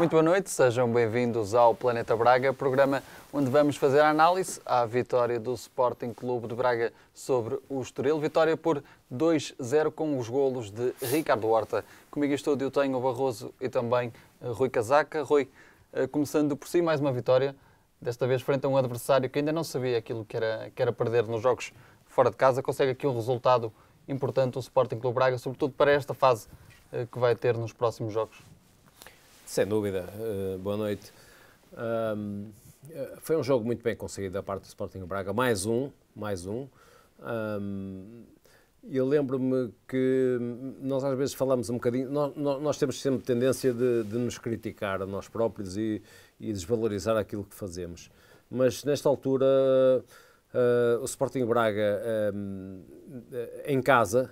Muito boa noite, sejam bem-vindos ao Planeta Braga, programa onde vamos fazer a análise à vitória do Sporting Clube de Braga sobre o Estoril. Vitória por 2-0 com os golos de Ricardo Horta. Comigo em estúdio tenho o Barroso e também Rui Casaca. Rui, começando por si, mais uma vitória, desta vez frente a um adversário que ainda não sabia aquilo que era perder nos jogos fora de casa. Consegue aqui um resultado importante o Sporting Clube de Braga, sobretudo para esta fase que vai ter nos próximos jogos. Sem dúvida. Boa noite. Foi um jogo muito bem conseguido da parte do Sporting Braga. Mais um. Eu lembro-me que nós às vezes falamos um bocadinho... Nós temos sempre tendência de nos criticar a nós próprios e desvalorizar aquilo que fazemos. Mas nesta altura o Sporting Braga em casa,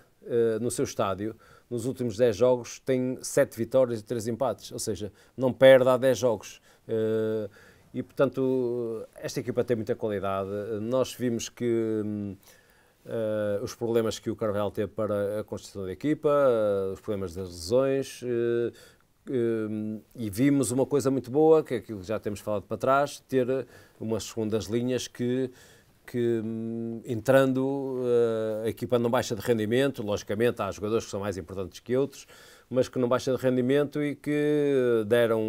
no seu estádio, nos últimos 10 jogos tem 7 vitórias e 3 empates, ou seja, não perde há 10 jogos. E, portanto, esta equipa tem muita qualidade. Nós vimos que os problemas que o Carvalhal teve para a construção da equipa, os problemas das lesões, e vimos uma coisa muito boa, que é aquilo que já temos falado para trás, ter umas segundas linhas que entrando a equipa não baixa de rendimento. Logicamente há jogadores que são mais importantes que outros, mas que não baixa de rendimento e que deram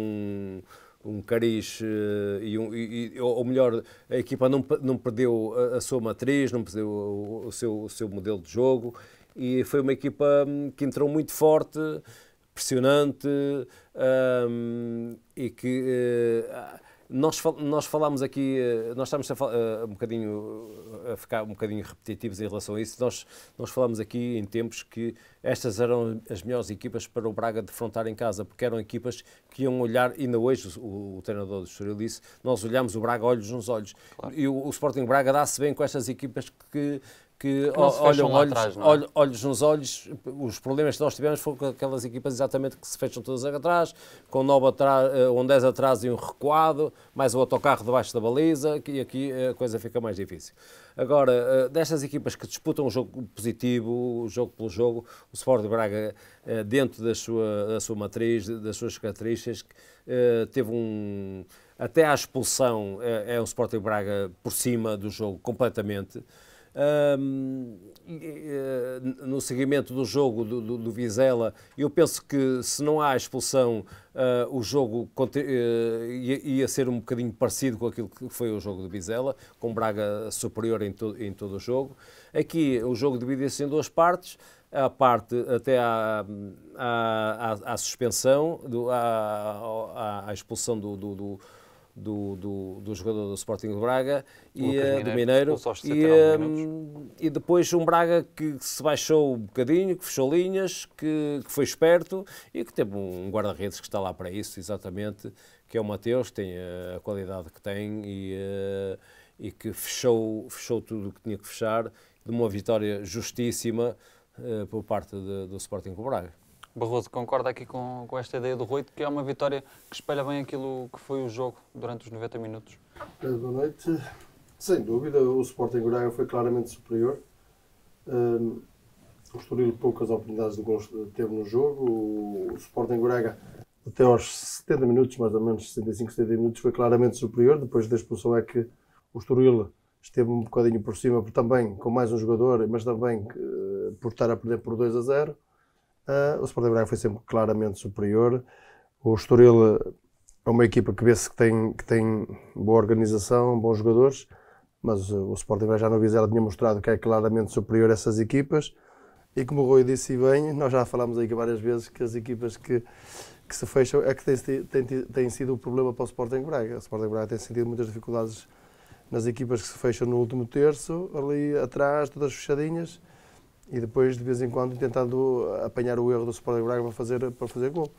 um cariz, ou melhor, a equipa não perdeu a sua matriz, não perdeu o seu modelo de jogo, e foi uma equipa que entrou muito forte, pressionante, e que... Nós falámos aqui, nós estamos a ficar um bocadinho repetitivos em relação a isso. Nós falámos aqui em tempos que estas eram as melhores equipas para o Braga defrontar em casa, porque eram equipas que iam olhar, ainda hoje o treinador do Estoril disse, nós olhamos o Braga olhos nos olhos. Claro. E o Sporting Braga dá-se bem com estas equipas que olham olhos nos olhos. Os problemas que nós tivemos foram com aquelas equipas exatamente que se fecham todas atrás, com 10 atrás e um recuado, mais o autocarro debaixo da baliza, e aqui a coisa fica mais difícil. Agora, destas equipas que disputam o jogo positivo, o jogo pelo jogo, o Sporting Braga, dentro da sua matriz, das suas características, teve até à expulsão, é o Sporting Braga por cima do jogo completamente. No seguimento do jogo do Vizela, eu penso que se não há expulsão, o jogo ia ser um bocadinho parecido com aquilo que foi o jogo do Vizela, com Braga superior em todo o jogo. Aqui o jogo divide-se em duas partes, a parte até à suspensão, à expulsão do jogador do Sporting de Braga e do Mineiro, e depois um Braga que se baixou um bocadinho, que fechou linhas, que foi esperto e que teve um guarda-redes que está lá para isso, exatamente, que é o Mateus, que tem a qualidade que tem e que fechou tudo o que tinha que fechar, de uma vitória justíssima por parte do Sporting de Braga. Barroso, concorda aqui com esta ideia do Rui, que é uma vitória que espelha bem aquilo que foi o jogo durante os 90 minutos? Boa noite. Sem dúvida, o Sporting Braga foi claramente superior. O Estoril poucas oportunidades de gols teve no jogo. O Sporting Braga, até aos 70 minutos, mais ou menos 65, 70 minutos, foi claramente superior. Depois da expulsão é que o Estoril esteve um bocadinho por cima, também com mais um jogador, mas também por estar a perder por 2-0. O Sporting Braga foi sempre claramente superior. O Estoril é uma equipa que vê-se que tem boa organização, bons jogadores, mas o Sporting Braga já no Vizela tinha mostrado que é claramente superior a essas equipas. E como o Rui disse bem, nós já falámos aí várias vezes que as equipas que se fecham é que têm sido o problema para o Sporting Braga. O Sporting Braga tem sentido muitas dificuldades nas equipas que se fecham no último terço, ali atrás, todas fechadinhas, e depois, de vez em quando, tentando apanhar o erro do Sporting Braga para fazer gol.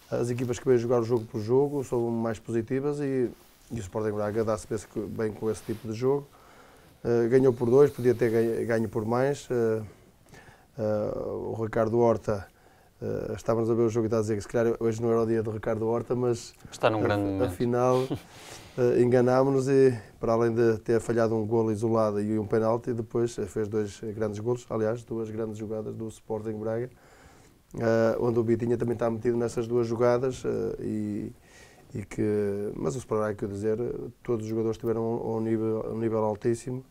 As equipas que vêm jogar o jogo por jogo são mais positivas e o Sporting Braga dá-se bem com esse tipo de jogo. Ganhou por 2, podia ter ganho por mais. O Ricardo Horta, estávamos a ver o jogo e está a dizer que se calhar hoje não era o dia do Ricardo Horta, mas está num grande momento. Afinal enganámos-nos e, para além de ter falhado um golo isolado e um penalti, depois fez 2 grandes golos, aliás, 2 grandes jogadas do Sporting Braga, onde o Bitinha também está metido nessas 2 jogadas e Mas o Sporting Braga, quer dizer, todos os jogadores tiveram um nível altíssimo.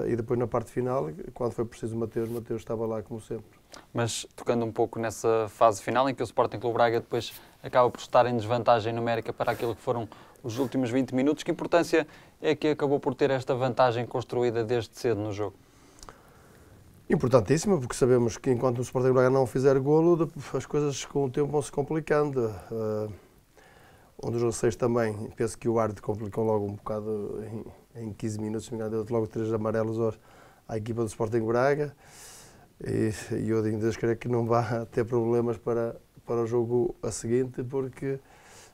E depois na parte final, quando foi preciso o Mateus estava lá como sempre. Mas tocando um pouco nessa fase final, em que o Sporting Clube Braga depois acaba por estar em desvantagem numérica para aquilo que foram os últimos 20 minutos, que importância é que acabou por ter esta vantagem construída desde cedo no jogo? Importantíssima, porque sabemos que enquanto o Sporting Braga não fizer golo, as coisas com o tempo vão se complicando. Um dos receios também, penso que o árbitro complicou logo um bocado em 15 minutos, deu logo 3 amarelos à equipa do Sporting Braga. E eu digo, Deus queira que não vá ter problemas para o jogo a seguinte, porque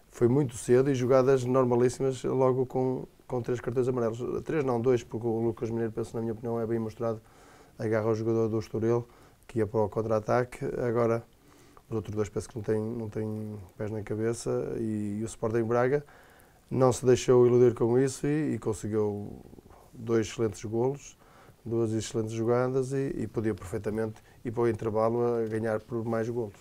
foi muito cedo e jogadas normalíssimas logo com 3 cartões amarelos. 3 não, 2, porque o Lucas Mineiro, penso na minha opinião, é bem mostrado, agarra o jogador do Estoril, que ia para o contra-ataque. Agora, os outros 2 penso que não têm pés na cabeça e o Sporting Braga não se deixou iludir com isso e conseguiu 2 excelentes golos, 2 excelentes jogadas e podia perfeitamente ir para o intervalo a ganhar por mais golos.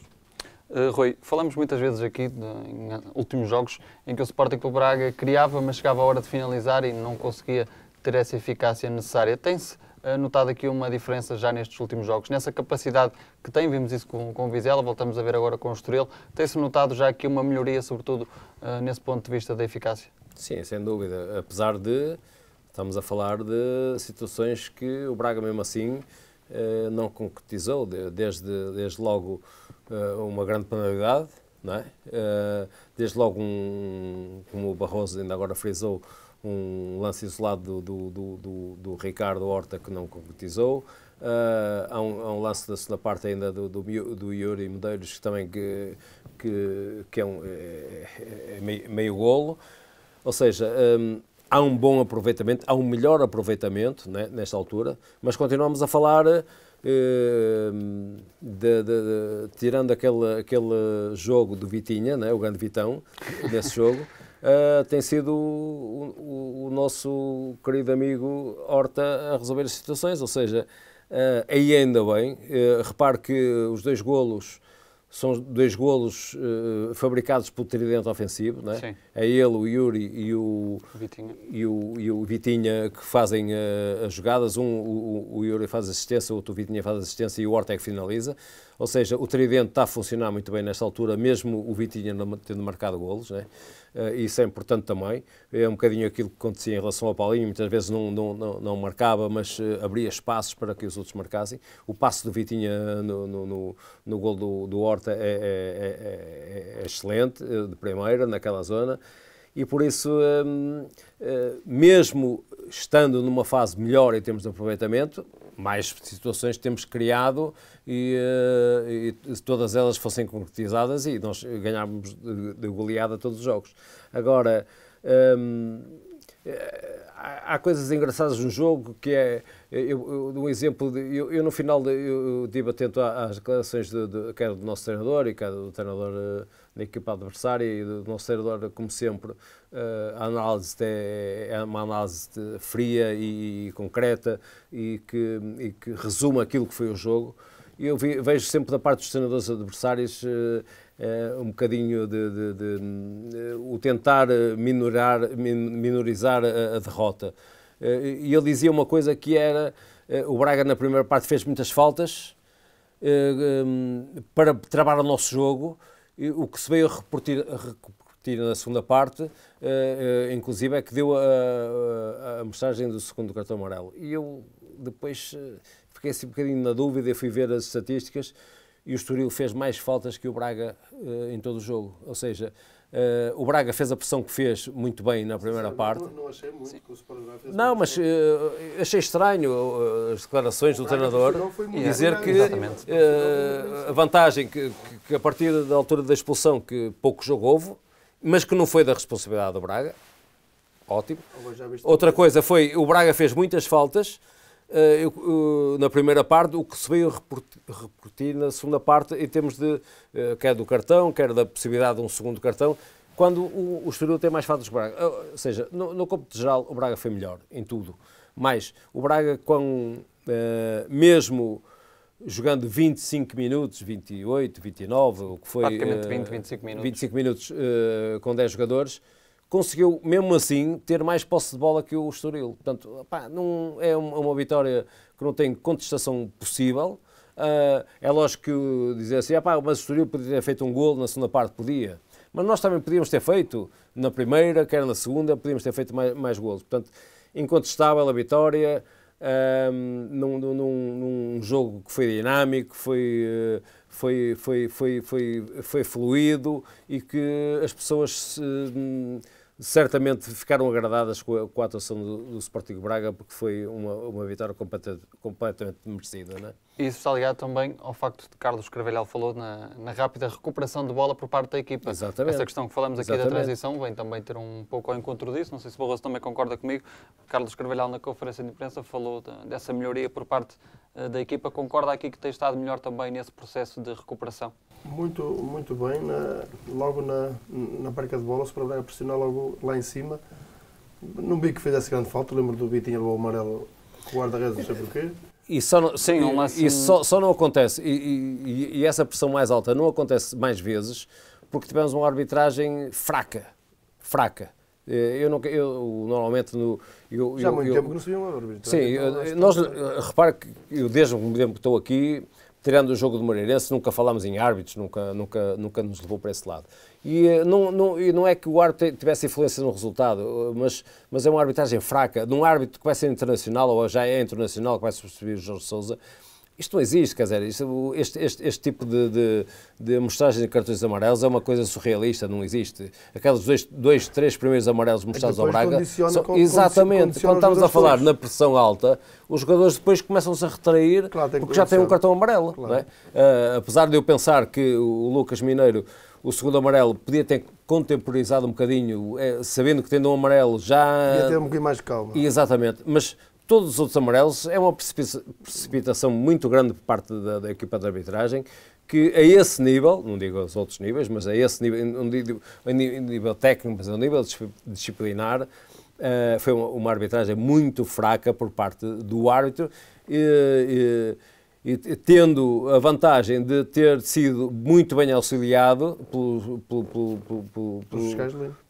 Rui, falamos muitas vezes aqui, em últimos jogos, em que o Sporting Clube Braga criava, mas chegava a hora de finalizar e não conseguia ter essa eficácia necessária. Tem-se notado aqui uma diferença já nestes últimos jogos, nessa capacidade que tem, vimos isso com o Vizela, voltamos a ver agora com o Estoril, tem-se notado já aqui uma melhoria, sobretudo nesse ponto de vista da eficácia? Sim, sem dúvida, apesar de estamos a falar de situações que o Braga mesmo assim não concretizou, desde logo uma grande penalidade, não é? Desde logo, como o Barroso ainda agora frisou, um lance isolado do Ricardo Horta que não concretizou. Há um lance da segunda parte ainda do Yuri Medeiros também que é meio golo. Ou seja, há um bom aproveitamento, há um melhor aproveitamento, né, nesta altura, mas continuamos a falar, tirando aquele jogo do Vitinha, né, o grande Vitão, desse jogo, tem sido o nosso querido amigo Horta a resolver as situações, ou seja, aí ainda bem, repare que os 2 golos são 2 golos fabricados pelo tridente ofensivo, não é? Sim. É ele, o Yuri e o Vitinha que fazem as jogadas. O Yuri faz assistência, o outro Vitinha faz assistência e o Horta é que finaliza. Ou seja, o tridente está a funcionar muito bem nesta altura, mesmo o Vitinha não tendo marcado golos, não é? Isso é importante também. É um bocadinho aquilo que acontecia em relação ao Paulinho, muitas vezes não marcava, mas abria espaços para que os outros marcassem. O passe do Vitinha no gol do Horta é excelente, de primeira, naquela zona, e por isso, mesmo estando numa fase melhor em termos de aproveitamento, mais situações temos criado e todas elas fossem concretizadas e nós ganhávamos de goleada todos os jogos. Agora, há coisas engraçadas no jogo que é, um exemplo, eu no final eu estive atento às declarações quer do nosso treinador e quer do treinador da equipa adversária e do nosso treinador, como sempre, a análise é uma análise fria e concreta e que resume aquilo que foi o jogo. Eu vejo sempre da parte dos treinadores adversários um bocadinho o tentar minorizar a derrota. E ele dizia uma coisa que era, o Braga na primeira parte fez muitas faltas para travar o nosso jogo, o que se veio a repetir na segunda parte, inclusive é que deu a mensagem do segundo cartão amarelo. E eu depois fiquei assim um bocadinho na dúvida e fui ver as estatísticas e o Estoril fez mais faltas que o Braga em todo o jogo. Ou seja, o Braga fez a pressão que fez muito bem na primeira parte. Não achei muito que o Sporting Braga fez. Não, mas achei estranho as declarações do treinador dizer que a vantagem que a partir da altura da expulsão que pouco jogo houve, mas que não foi da responsabilidade do Braga. Ótimo. Outra coisa foi, o Braga fez muitas faltas na primeira parte, o que se veio a repetir na segunda parte em termos de, quer do cartão, quer da possibilidade de um segundo cartão, quando o Estoril tem mais faltas que o Braga. Ou seja, no cômputo geral o Braga foi melhor em tudo, mas o Braga mesmo jogando 25 minutos, 28, 29, o que foi... Praticamente 20, 25 minutos. 25 minutos com 10 jogadores, conseguiu, mesmo assim, ter mais posse de bola que o Estoril. Portanto, não, é uma vitória que não tem contestação possível. É lógico que dizer assim, mas o Estoril podia ter feito um golo na segunda parte, podia. Mas nós também podíamos ter feito, na primeira, quer na segunda, podíamos ter feito mais golos. Portanto, incontestável a vitória, num jogo que foi dinâmico, foi fluido e que as pessoas certamente ficaram agradadas com a atuação do Sporting Braga, porque foi uma vitória completamente merecida, não é? Isso está ligado também ao facto de Carlos Carvalhal falou na rápida recuperação de bola por parte da equipa. Exatamente. Essa questão que falamos aqui da transição vem também ter um pouco ao encontro disso. Não sei se o Barroso também concorda comigo. Carlos Carvalhal, na conferência de imprensa, falou dessa melhoria por parte da equipa. Concorda aqui que tem estado melhor também nesse processo de recuperação? Muito, muito bem. Logo na perca de bola, o Sporting Braga pressionou logo lá em cima. Não vi que fizesse grande falta. Lembro do Vitinho levou o amarelo com o guarda-redes, não sei porquê. E só não acontece, e essa pressão mais alta não acontece mais vezes, porque tivemos uma arbitragem fraca. Eu normalmente... Já há muito tempo que não se viu uma arbitragem. Sim, repare que eu desde o tempo que estou aqui, tirando o jogo do Moreirense, nunca falámos em árbitros, nunca nos levou para esse lado. E não é que o árbitro tivesse influência no resultado, mas é uma arbitragem fraca. De um árbitro que vai ser internacional, ou já é internacional, que vai substituir o Jorge Sousa, isto não existe, quer dizer, este tipo de mostragem de cartões amarelos é uma coisa surrealista, não existe. Aqueles dois, três primeiros amarelos mostrados ao Braga... Exatamente, quando estamos a falar na pressão alta, os jogadores depois começam-se a retrair, porque já têm um cartão amarelo. Claro. Não é? Apesar de eu pensar que o Lucas Mineiro, o segundo amarelo, podia ter contemporizado um bocadinho, sabendo que tendo um amarelo já... Podia ter um bocadinho mais de calma. Exatamente, mas... Todos os outros amarelos é uma precipitação muito grande por parte da equipa de arbitragem, que a esse nível, não digo aos outros níveis, mas a esse nível, não digo a nível técnico, mas a nível disciplinar, foi uma arbitragem muito fraca por parte do árbitro, e tendo a vantagem de ter sido muito bem auxiliado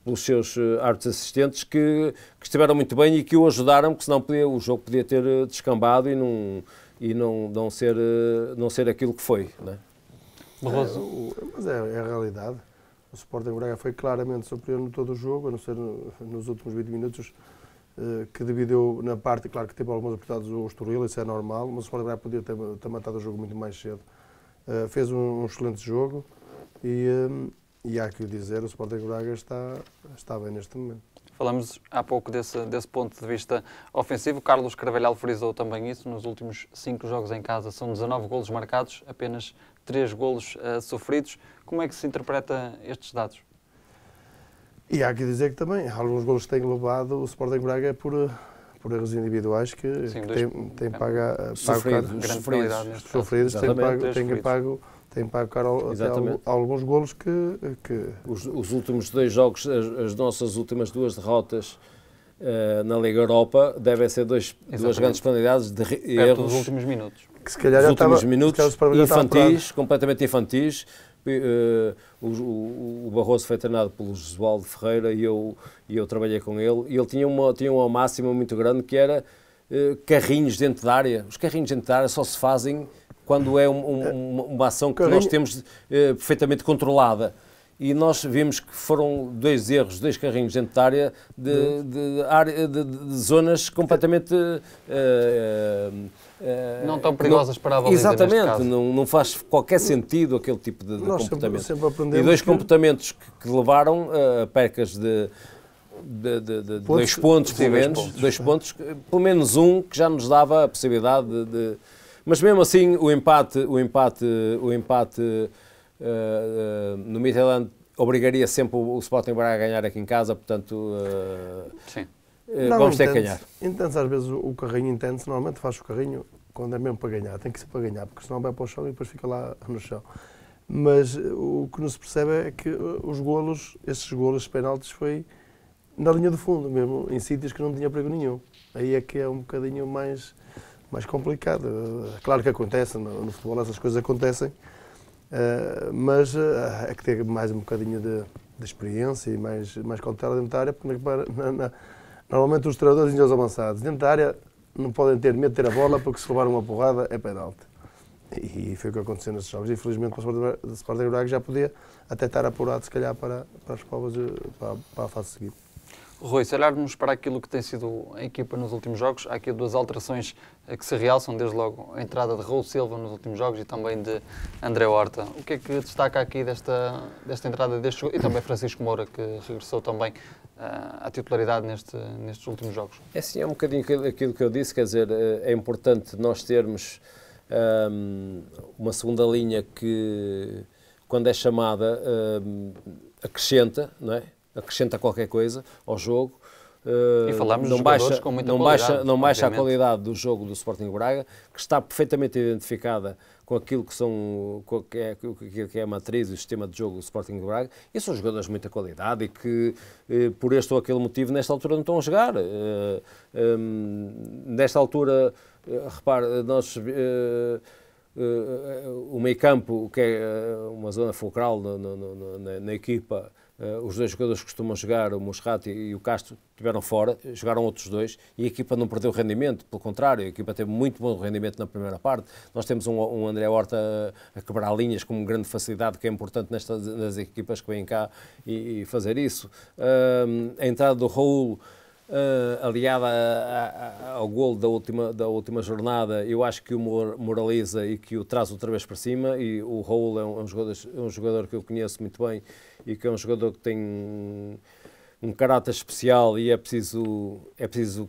pelos seus árbitros assistentes que estiveram muito bem e que o ajudaram, porque senão o jogo podia ter descambado e não ser aquilo que foi. Não é? Mas é a realidade. O Sporting Braga foi claramente superior no todo o jogo, a não ser nos últimos 20 minutos, que dividiu na parte, claro que teve algumas oportunidades o Estoril, isso é normal, mas o Sporting Braga podia ter matado o jogo muito mais cedo. Fez um excelente jogo e há que o dizer, o Sporting Braga está bem neste momento. Falamos há pouco desse ponto de vista ofensivo. Carlos Carvalhal frisou também isso. Nos últimos 5 jogos em casa são 19 golos marcados, apenas 3 golos sofridos. Como é que se interpreta estes dados? E há que dizer que também alguns golos que têm levado o Sporting Braga é por erros individuais que têm pago sofridos, têm pago caro alguns golos que... Os últimos 2 jogos, as nossas últimas 2 derrotas na Liga Europa devem ser duas grandes penalidades de erros dos últimos minutos. Que se calhar infantis, completamente infantis. O Barroso foi treinado pelo Josualdo Ferreira e eu trabalhei com ele, e ele tinha uma máxima muito grande, que era carrinhos dentro da área. Os carrinhos dentro da área só se fazem quando é uma ação que nós temos perfeitamente controlada. E nós vimos que foram 2 erros, 2 carrinhos dentro da área de zonas completamente... não tão perigosas para a baliza. Exatamente, não faz qualquer sentido aquele tipo de comportamento. E 2 comportamentos que levaram a percas de 2 pontos, pelo menos. 2 pontos, pelo menos um que já nos dava a possibilidade de... Mas mesmo assim, o empate no Midtjylland obrigaria sempre o Sporting Braga a ganhar aqui em casa, portanto, sim. Vamos ter que ganhar. Entende-se às vezes o carrinho, entende-se, normalmente faz o carrinho quando é mesmo para ganhar, tem que ser para ganhar, porque senão vai para o chão e depois fica lá no chão. Mas o que não se percebe é que esses golos, penaltis, foi na linha do fundo mesmo, em sítios que não tinha perigo nenhum. Aí é que é um bocadinho mais mais complicado. Claro que acontece, no futebol essas coisas acontecem, mas é que ter mais um bocadinho de experiência e mais cautela dentro da área, porque normalmente os treinadores e os avançados dentro da área não podem ter medo de ter a bola, porque se levar uma porrada é penalti. E foi o que aconteceu nesses jogos. Infelizmente, o Sporting Braga já podia até estar apurado, se calhar, para as provas, para a fase seguinte. Rui, se olharmos para aquilo que tem sido a equipa nos últimos jogos, há aqui duas alterações que se realçam, desde logo a entrada de Raul Silva nos últimos jogos e também de André Horta. O que é que destaca aqui desta entrada deste jogo? E também Francisco Moura, que regressou também à titularidade nestes últimos jogos. É assim, é um bocadinho aquilo que eu disse, quer dizer, é importante nós termos uma segunda linha que, quando é chamada, acrescenta, não é? Acrescenta qualquer coisa ao jogo. E falamos de jogadores com muita qualidade. Não baixa a qualidade do jogo do Sporting Braga, que está perfeitamente identificada com aquilo que é a matriz e o sistema de jogo do Sporting Braga. E são jogadores de muita qualidade e que, por este ou aquele motivo, nesta altura não estão a jogar. Nesta altura, repare, nós... o meio-campo, que é uma zona fulcral na equipa, os dois jogadores que costumam jogar, o Musrati e o Castro, estiveram fora, jogaram outros dois e a equipa não perdeu rendimento, pelo contrário, a equipa teve muito bom rendimento na primeira parte. Nós temos um André Horta a quebrar linhas com grande facilidade, que é importante nas equipas que vêm cá e fazer isso. A entrada do Raul, aliada ao golo da última jornada, eu acho que o moraliza e que o traz outra vez para cima, e o Raul é um jogador que eu conheço muito bem e que é um jogador que tem um caráter especial e é preciso,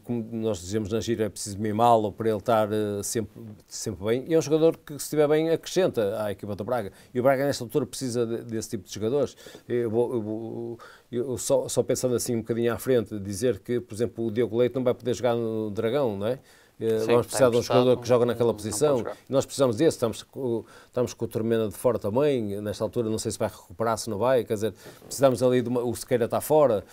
como nós dizemos na gira, é preciso mimá-lo para ele estar sempre bem. E é um jogador que, se estiver bem, acrescenta à equipa do Braga. E o Braga, nesta altura, precisa desse tipo de jogadores. Eu só pensando assim um bocadinho à frente, dizer que, por exemplo, o Diogo Leite não vai poder jogar no Dragão, não é? Sim, vamos precisar de um jogador que joga naquela posição. Nós precisamos desse. Estamos com o Tormena de fora também. Nesta altura, não sei se vai recuperar, se não vai. Quer dizer, precisamos ali o Sequeira está fora.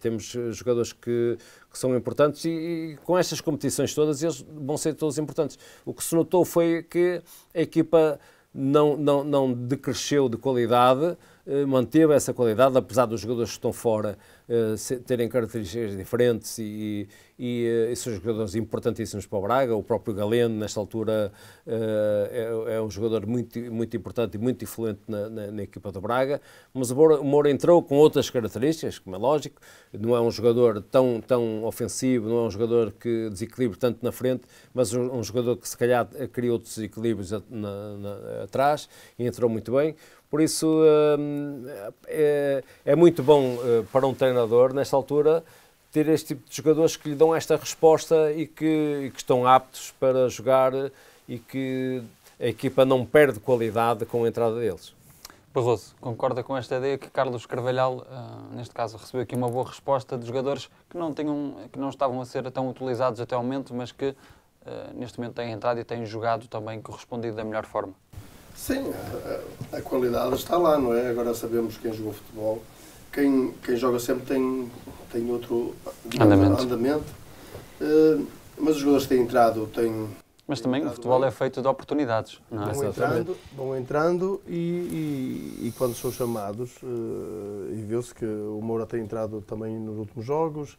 Temos jogadores que são importantes e com estas competições todas, eles vão ser todos importantes. O que se notou foi que a equipa não decresceu de qualidade, manteve essa qualidade, apesar dos jogadores que estão fora terem características diferentes e são jogadores importantíssimos para o Braga. O próprio Galeno, nesta altura, é um jogador muito, muito importante e muito influente na equipa do Braga, mas o Moura entrou com outras características, como é lógico, não é um jogador tão ofensivo, não é um jogador que desequilibre tanto na frente, mas um jogador que se calhar cria outros desequilíbrios atrás e entrou muito bem. Por isso, é muito bom para um treinador, nesta altura, ter este tipo de jogadores que lhe dão esta resposta e que estão aptos para jogar e que a equipa não perde qualidade com a entrada deles. Barroso, concorda com esta ideia que Carlos Carvalhal, neste caso, recebeu aqui uma boa resposta de jogadores que não estavam a ser tão utilizados até ao momento, mas que neste momento têm entrado e têm jogado também correspondido da melhor forma? Sim, a qualidade está lá, não é? Agora sabemos quem jogou futebol. Quem joga sempre tem outro andamento. Mas os jogadores que têm entrado têm... Mas também o futebol é feito de oportunidades, não é? Vão entrando e quando são chamados, e viu-se que o Moura tem entrado também nos últimos jogos,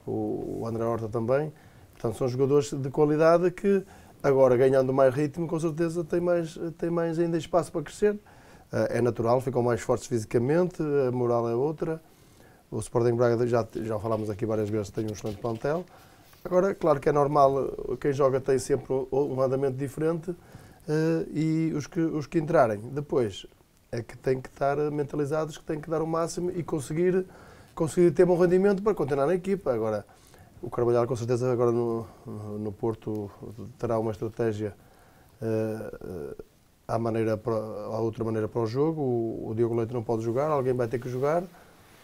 o André Horta também. Portanto, são jogadores de qualidade que, agora, ganhando mais ritmo, com certeza tem mais ainda espaço para crescer. É natural, ficam mais fortes fisicamente, a moral é outra. O Sporting Braga, já falámos aqui várias vezes, tem um excelente plantel. Agora, claro que é normal, quem joga tem sempre um andamento diferente e os que entrarem depois é que têm que estar mentalizados, que têm que dar o máximo e conseguir ter bom rendimento para continuar na equipa. Agora, o Carvalhal, com certeza, agora no Porto terá uma estratégia à outra maneira para o jogo. O Diogo Leite não pode jogar, alguém vai ter que jogar,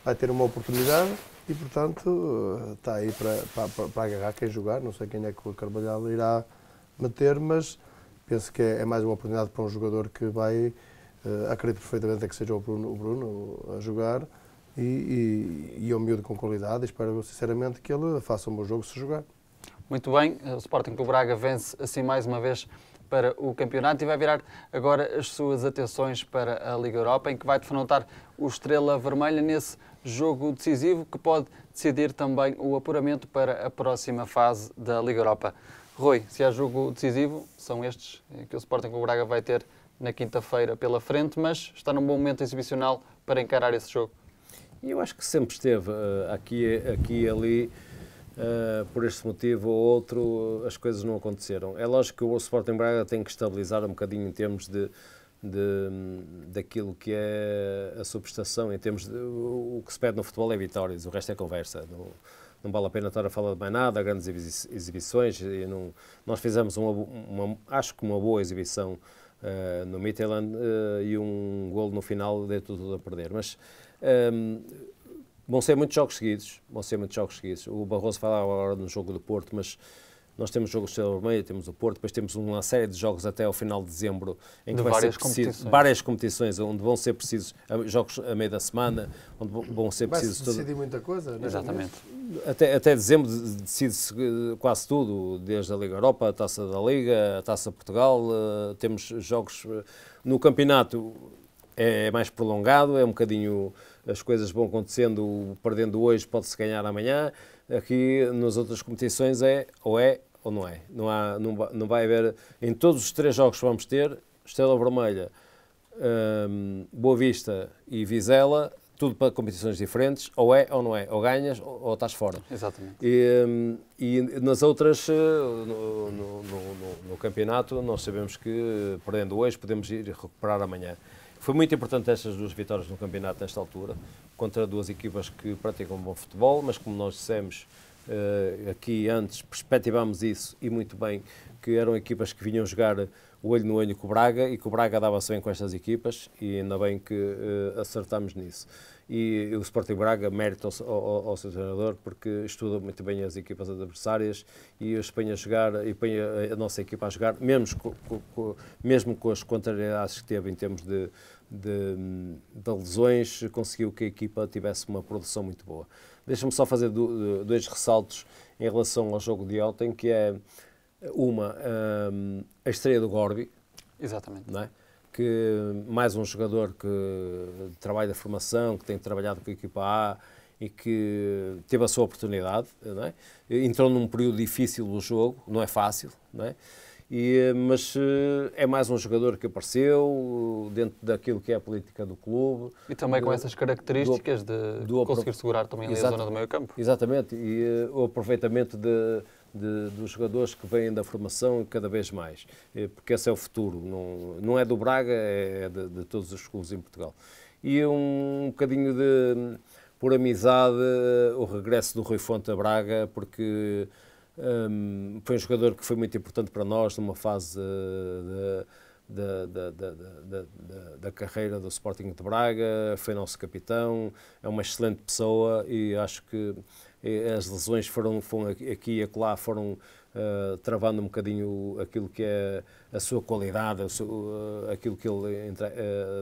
vai ter uma oportunidade e, portanto, está aí para agarrar quem jogar. Não sei quem é que o Carvalhal irá meter, mas penso que é mais uma oportunidade para um jogador que vai, acredito perfeitamente que seja o Bruno a jogar, e é um miúdo com qualidade. Espero sinceramente que ele faça um bom jogo se jogar. Muito bem, o Sporting Clube Braga vence assim mais uma vez para o campeonato e vai virar agora as suas atenções para a Liga Europa, em que vai defrontar o Estrela Vermelha nesse jogo decisivo que pode decidir também o apuramento para a próxima fase da Liga Europa. Rui, se há jogo decisivo, são estes que o Sporting Clube Braga vai ter na quinta-feira pela frente, mas está num bom momento exibicional para encarar esse jogo. Eu acho que sempre esteve aqui e ali. Por este motivo ou outro, as coisas não aconteceram. É lógico que o Sporting Braga tem que estabilizar um bocadinho em termos daquilo que é a sua prestação, em termos de o que se pede no futebol é vitórias, o resto é conversa. Não vale a pena estar a falar de mais nada, grandes exibições. Nós fizemos acho que uma boa exibição no Midtjylland e um golo no final deu tudo a perder. Mas vão ser muitos jogos seguidos. O Barroso falava agora no jogo do Porto, mas nós temos jogos do Estrela Vermelha, temos o Porto, depois temos uma série de jogos até ao final de dezembro, em que vai ser preciso várias competições, onde vão ser precisos jogos a meio da semana, onde vão ser precisos... Vai-se decidir muita coisa, não é? Exatamente. Até dezembro decide-se quase tudo, desde a Liga Europa, a Taça da Liga, a Taça Portugal, temos jogos no campeonato, é mais prolongado, é um bocadinho... As coisas vão acontecendo, perdendo hoje, pode-se ganhar amanhã. Aqui, nas outras competições, é ou não é. Não vai haver... Em todos os 3 jogos que vamos ter, Estrela Vermelha, Boa Vista e Vizela, tudo para competições diferentes, ou é ou não é. Ou ganhas ou estás fora. Exatamente. E nas outras, no campeonato, nós sabemos que, perdendo hoje, podemos ir recuperar amanhã. Foi muito importante estas 2 vitórias no campeonato nesta altura, contra 2 equipas que praticam bom futebol, mas como nós dissemos aqui antes, perspectivámos isso e muito bem, que eram equipas que vinham jogar olho no olho com o Braga e que o Braga dava-se bem com estas equipas e ainda bem que acertámos nisso. E o Sporting Braga mérito ao seu treinador porque estuda muito bem as equipas adversárias e as põe a jogar e põe a nossa equipa a jogar, mesmo com as contrariedades que teve em termos de lesões, conseguiu que a equipa tivesse uma produção muito boa. Deixa-me só fazer 2 ressaltos em relação ao jogo de ontem, que é a estreia do Gorbi. Exatamente. Não é? Que mais um jogador que trabalha da formação, que tem trabalhado com a equipa A e que teve a sua oportunidade, não é? Entrou num período difícil do jogo, não é fácil, não é? Mas é mais um jogador que apareceu dentro daquilo que é a política do clube. E também com essas características de conseguir segurar também ali a zona do meio campo. Exatamente, e o aproveitamento dos jogadores que vêm da formação cada vez mais, porque esse é o futuro, não é do Braga, é de todos os clubes em Portugal. E um bocadinho por amizade, o regresso do Rui Fonte a Braga, porque foi um jogador que foi muito importante para nós numa fase da carreira do Sporting de Braga, foi nosso capitão, é uma excelente pessoa e acho que as lesões foram aqui e acolá, foram travando um bocadinho aquilo que é a sua qualidade, aquilo que ele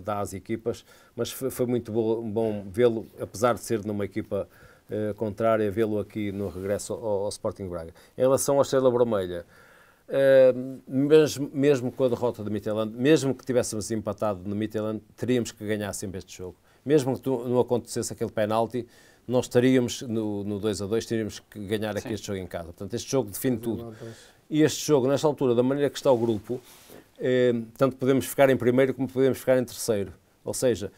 dá às equipas, mas foi muito bom vê-lo, apesar de ser numa equipa contrária, vê-lo aqui no regresso ao Sporting Braga. Em relação à Estrela Vermelha, mesmo com a derrota do Midtjylland, mesmo que tivéssemos empatado no Midtjylland, teríamos que ganhar sempre este jogo. Mesmo que não acontecesse aquele penalti, nós estaríamos no 2-2, teríamos que ganhar aqui este jogo em casa. Portanto, este jogo define tudo. E este jogo, nesta altura, da maneira que está o grupo, tanto podemos ficar em primeiro como podemos ficar em terceiro. Ou seja...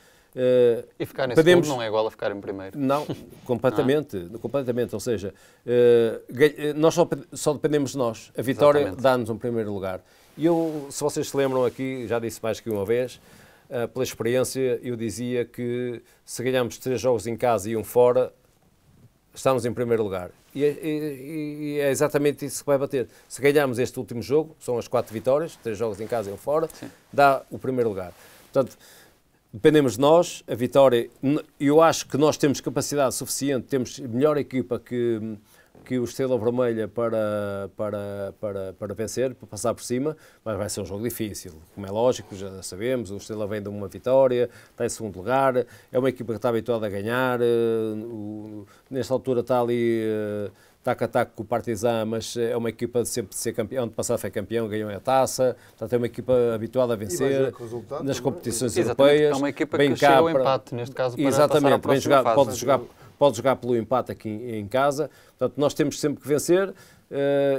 e ficar nesse grupo não é igual a ficar em primeiro. Não, completamente. Ou seja, nós só dependemos de nós. A vitória dá-nos um primeiro lugar. E eu, se vocês se lembram aqui, já disse mais que uma vez, pela experiência, eu dizia que se ganharmos 3 jogos em casa e um fora, estamos em primeiro lugar. E é exatamente isso que vai bater. Se ganharmos este último jogo, são as 4 vitórias, 3 jogos em casa e um fora, dá o primeiro lugar. Portanto, dependemos de nós, a vitória, eu acho que nós temos capacidade suficiente, temos melhor equipa que o Estrela Vermelha para vencer, para passar por cima, mas vai ser um jogo difícil, como é lógico, já sabemos, o Estrela vem de uma vitória, está em segundo lugar, é uma equipa que está habituada a ganhar, nesta altura está ali taco a taco com o Partizan, mas é uma equipa de sempre de ser campeão. Ano passado foi campeão, ganhou a taça, portanto é uma equipa habituada a vencer nas competições europeias. É uma equipa que chega ao empate, neste caso, para passar à próxima fase. Pode jogar pelo empate aqui em casa, portanto nós temos sempre que vencer.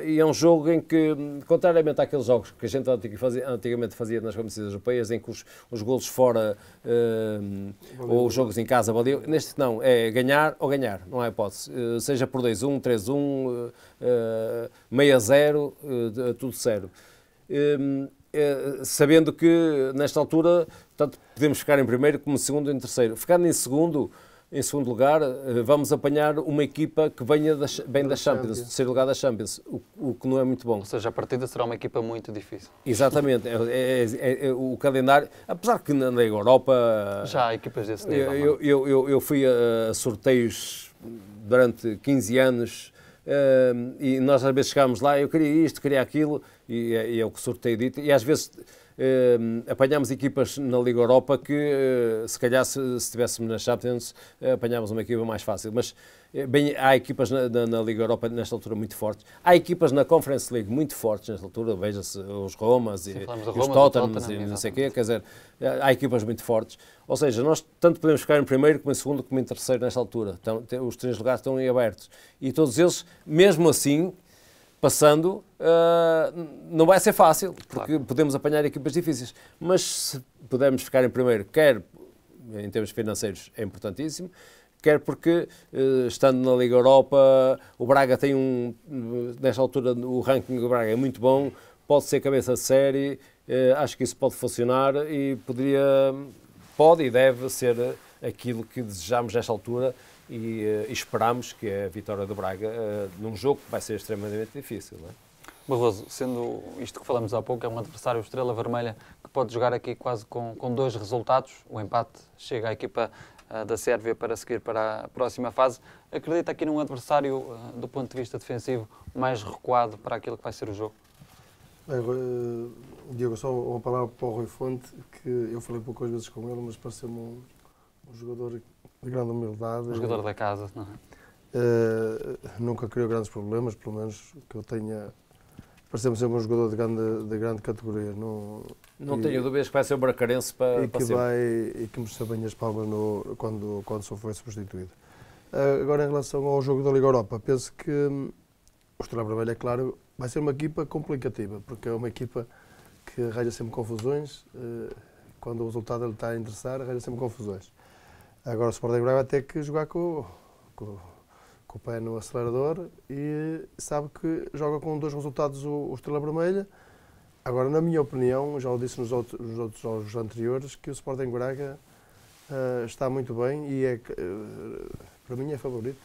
E é um jogo em que, contrariamente àqueles jogos que a gente antigamente fazia nas competições europeias, em que os golos fora ou os jogos em casa valiam, neste não, é ganhar ou ganhar, não há hipótese. Seja por 2-1, 3-1, 6-0, tudo 0. Sabendo que, nesta altura, tanto podemos ficar em primeiro como em segundo e em terceiro. Ficando em segundo lugar, vamos apanhar uma equipa que venha bem da Champions, terceiro lugar da Champions, o que não é muito bom. Ou seja, a partida será uma equipa muito difícil. Exatamente. O calendário, apesar que na Liga Europa... Já há equipas desse nível. Eu fui a sorteios durante 15 anos e nós às vezes chegámos lá, eu queria isto, queria aquilo, e é o que o sorteio dito, e às vezes... apanhámos equipas na Liga Europa que, se calhar, se estivéssemos na Champions, apanhámos uma equipa mais fácil. Mas há equipas na Liga Europa, nesta altura, muito fortes. Há equipas na Conference League muito fortes nesta altura. Veja-se os Romas e os Tottenhams e não sei o quê. Quer dizer, há equipas muito fortes. Ou seja, nós tanto podemos ficar em primeiro, como em segundo, como em terceiro nesta altura. Então, os 3 lugares estão aí abertos. E todos eles, mesmo assim, passando, não vai ser fácil, porque podemos apanhar equipas difíceis, mas se pudermos ficar em primeiro, quer em termos financeiros é importantíssimo, quer porque, estando na Liga Europa, o Braga tem nesta altura, o ranking do Braga é muito bom, pode ser cabeça de série, acho que isso pode funcionar e pode e deve ser aquilo que desejamos nesta altura, e esperamos que é a vitória do Braga num jogo que vai ser extremamente difícil. Não é? Barroso, sendo isto que falamos há pouco, é um adversário Estrela Vermelha que pode jogar aqui quase com 2 resultados. O empate chega à equipa da Sérvia para seguir para a próxima fase. Acredita aqui num adversário, do ponto de vista defensivo, mais recuado para aquilo que vai ser o jogo? Diogo, só uma palavra para o Rui Fonte, que eu falei poucas vezes com ele, mas pareceu-me um jogador de grande humildade. Um jogador da casa, não é? Nunca criou grandes problemas, pelo menos que eu tenha. Pareceu-me ser um jogador de grande categoria. Não tenho dúvidas que vai ser o bracarense para e que mereceu bem as palmas quando só foi substituído. Agora, em relação ao jogo da Liga Europa, penso que o Estrela Vermelha, é claro, vai ser uma equipa complicativa, porque é uma equipa que arranja sempre confusões. Quando o resultado ele está a interessar, arranja sempre confusões. Agora o Sporting vai ter que jogar com o pé no acelerador e sabe que joga com 2 resultados o Estrela Vermelha. Agora, na minha opinião, já o disse nos outros jogos anteriores, que o Sporting Braga está muito bem e para mim é favorito.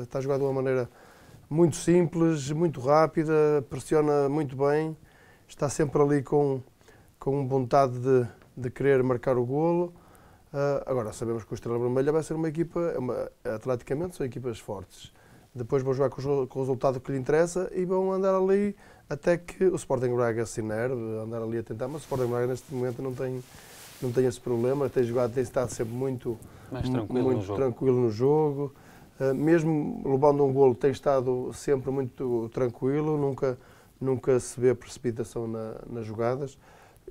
Está a jogar de uma maneira muito simples, muito rápida, pressiona muito bem, está sempre ali com vontade de querer marcar o golo. Agora, sabemos que o Estrela Vermelha vai ser uma equipa, atleticamente, são equipas fortes. Depois vão jogar com o resultado que lhe interessa e vão andar ali até que o Sporting Braga se inerve, andar ali a tentar, mas o Sporting Braga neste momento não tem esse problema, tem estado sempre muito tranquilo no jogo. Mesmo levando um golo, tem estado sempre muito tranquilo, nunca se vê precipitação nas jogadas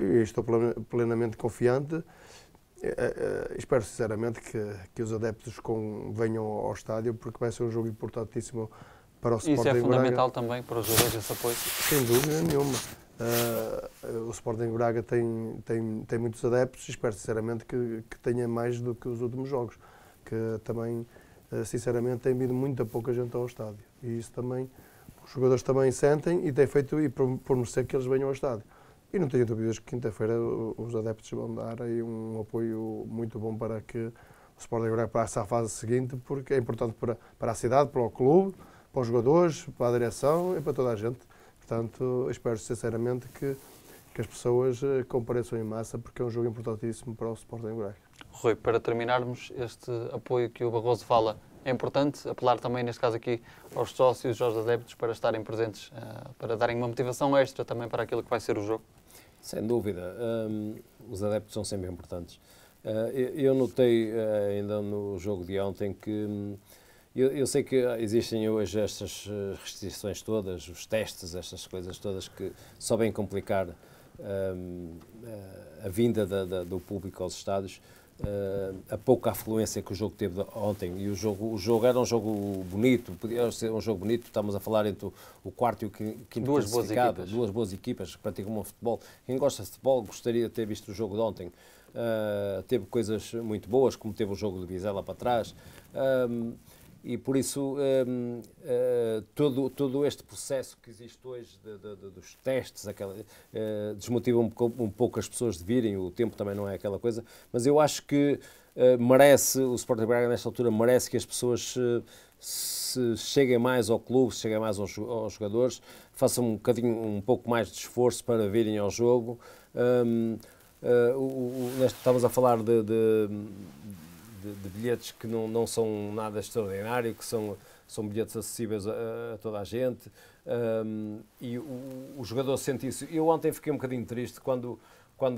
e estou plenamente confiante. Espero sinceramente que os adeptos venham ao estádio, porque vai ser um jogo importantíssimo para o Sporting Braga. Isso é fundamental também para os jogadores, esse apoio? Sem dúvida nenhuma. O Sporting Braga tem muitos adeptos e espero sinceramente que tenha mais do que os últimos jogos, que também, sinceramente, tem vindo muita pouca gente ao estádio. E isso também, os jogadores também sentem e têm feito por merecer que eles venham ao estádio. E não tenho dúvidas que quinta-feira os adeptos vão dar aí um apoio muito bom para que o Sporting Braga passe à fase seguinte, porque é importante para a cidade, para o clube, para os jogadores, para a direção e para toda a gente. Portanto, espero sinceramente que as pessoas compareçam em massa, porque é um jogo importantíssimo para o Sporting Braga. Rui, para terminarmos, este apoio que o Barroso fala, é importante apelar também, neste caso aqui, aos sócios, aos adeptos, para estarem presentes, para darem uma motivação extra também para aquilo que vai ser o jogo. Sem dúvida. Os adeptos são sempre importantes. Eu notei ainda no jogo de ontem que Eu sei que existem hoje estas restrições todas, os testes, estas coisas todas que só vêm complicar a vinda do público aos estádios, a pouca afluência que o jogo teve ontem. E o jogo era um jogo bonito, podia ser um jogo bonito, estamos a falar entre o quarto e o quinto classificado, duas boas equipas que praticam um futebol. Quem gosta de futebol gostaria de ter visto o jogo de ontem. Teve coisas muito boas, como teve o jogo de Vizela para trás. E por isso todo este processo que existe hoje dos testes desmotiva um pouco as pessoas de virem, o tempo também não é aquela coisa, mas eu acho que o Sporting Braga nesta altura merece que as pessoas se cheguem mais ao clube, se cheguem mais aos jogadores, façam um pouco mais de esforço para virem ao jogo. Estamos a falar de bilhetes que não são nada extraordinário, que são bilhetes acessíveis a toda a gente, e o jogador sente isso. Eu ontem fiquei um bocadinho triste quando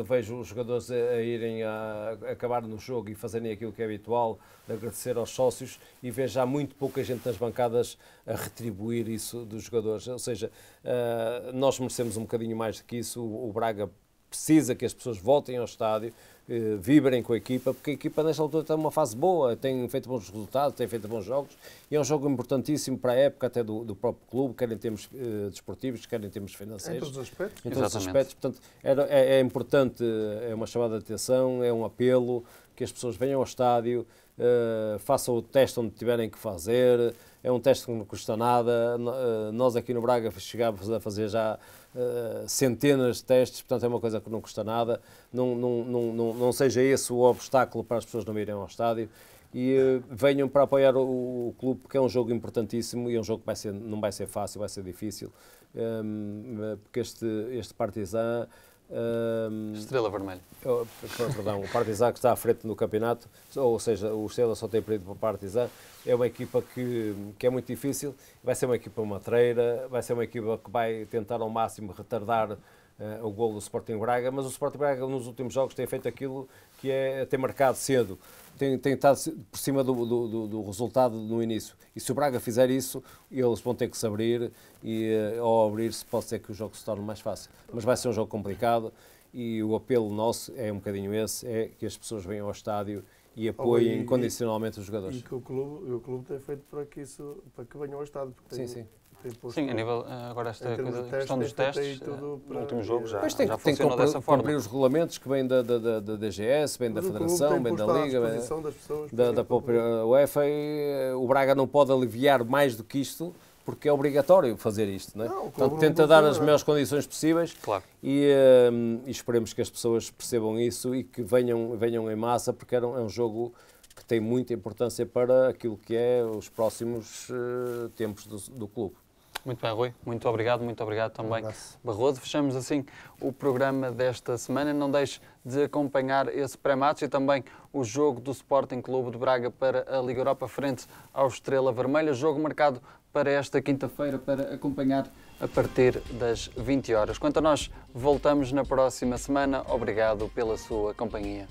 vejo os jogadores a irem a acabar no jogo e fazerem aquilo que é habitual, agradecer aos sócios, e vejo já muito pouca gente nas bancadas a retribuir isso dos jogadores. Ou seja, nós merecemos um bocadinho mais do que isso. O Braga precisa que as pessoas voltem ao estádio, vibrem com a equipa, porque a equipa nesta altura está numa fase boa, tem feito bons resultados, tem feito bons jogos, e é um jogo importantíssimo para a época até do próprio clube, quer em termos desportivos, quer em termos financeiros. Em todos os aspectos. Em todos os aspectos. Portanto, é importante, é uma chamada de atenção, é um apelo, que as pessoas venham ao estádio, façam o teste onde tiverem que fazer. É um teste que não custa nada. Nós aqui no Braga chegámos a fazer já centenas de testes, portanto é uma coisa que não custa nada. Não seja esse o obstáculo para as pessoas não irem ao estádio, e venham para apoiar o clube, porque é um jogo importantíssimo, e é um jogo que não vai ser fácil, vai ser difícil, porque este Partizan... Estrela Vermelha. Perdão, o Partizan, que está à frente no campeonato, ou seja, o Estrela só tem perdido para o Partizan, é uma equipa que é muito difícil, vai ser uma equipa matreira, vai ser uma equipa que vai tentar ao máximo retardar o golo do Sporting Braga, mas o Sporting Braga nos últimos jogos tem feito aquilo que é ter marcado cedo, tem estado por cima do resultado no início. E se o Braga fizer isso, eles vão ter que se abrir, e ao abrir-se pode ser que o jogo se torne mais fácil. Mas vai ser um jogo complicado, e o apelo nosso é um bocadinho esse, é que as pessoas venham ao estádio e apoiem incondicionalmente os jogadores. E que o clube tem feito para que venham ao estádio. Sim. Sim, a nível, agora esta questão dos testes, no último jogo já funcionou dessa forma. Cumprir os regulamentos que vêm da DGS, vêm da Federação, vêm da Liga, da própria UEFA, e o Braga não pode aliviar mais do que isto, porque é obrigatório fazer isto, não é? Portanto, tenta dar as melhores condições possíveis, claro. E esperemos que as pessoas percebam isso e que venham em massa, porque é um jogo que tem muita importância para aquilo que é os próximos tempos do clube. Muito bem, Rui. Muito obrigado também, Barroso. Fechamos assim o programa desta semana. Não deixe de acompanhar esse pré-match e também o jogo do Sporting Clube de Braga para a Liga Europa frente ao Estrela Vermelha. Jogo marcado para esta quinta-feira para acompanhar a partir das 20 horas. Quanto a nós, voltamos na próxima semana. Obrigado pela sua companhia.